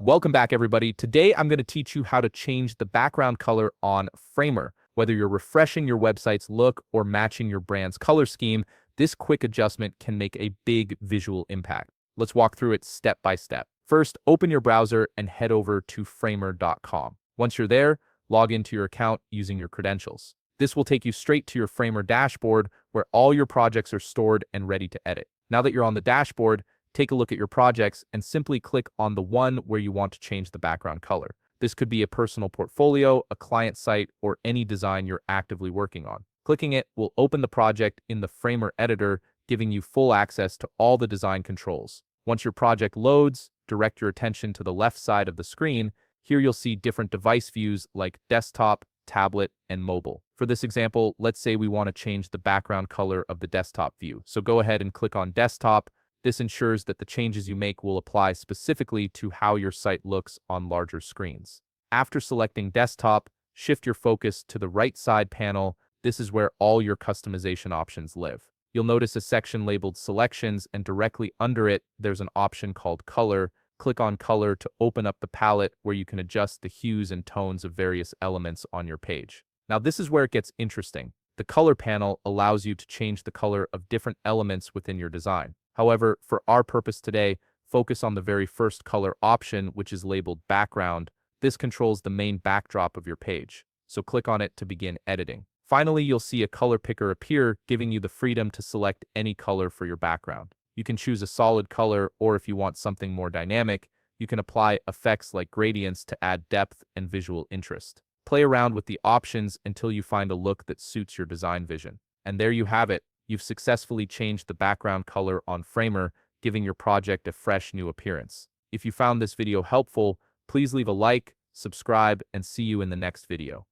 Welcome back, everybody. Today, I'm going to teach you how to change the background color on Framer. Whether you're refreshing your website's look or matching your brand's color scheme, this quick adjustment can make a big visual impact. Let's walk through it step by step. First, open your browser and head over to framer.com. Once you're there, log into your account using your credentials. This will take you straight to your Framer dashboard where all your projects are stored and ready to edit. Now that you're on the dashboard, take a look at your projects and simply click on the one where you want to change the background color. This could be a personal portfolio, a client site, or any design you're actively working on. Clicking it will open the project in the Framer editor, giving you full access to all the design controls. Once your project loads, direct your attention to the left side of the screen. Here you'll see different device views like desktop, tablet, and mobile. For this example, let's say we want to change the background color of the desktop view. So go ahead and click on desktop. This ensures that the changes you make will apply specifically to how your site looks on larger screens. After selecting desktop, shift your focus to the right side panel. This is where all your customization options live. You'll notice a section labeled selections, and directly under it, there's an option called color. Click on color to open up the palette where you can adjust the hues and tones of various elements on your page. Now this is where it gets interesting. The color panel allows you to change the color of different elements within your design. However, for our purpose today, focus on the very first color option, which is labeled background. This controls the main backdrop of your page. So click on it to begin editing. Finally, you'll see a color picker appear, giving you the freedom to select any color for your background. You can choose a solid color, or if you want something more dynamic, you can apply effects like gradients to add depth and visual interest. Play around with the options until you find a look that suits your design vision. And there you have it. You've successfully changed the background color on Framer, giving your project a fresh new appearance. If you found this video helpful, please leave a like, subscribe, and see you in the next video.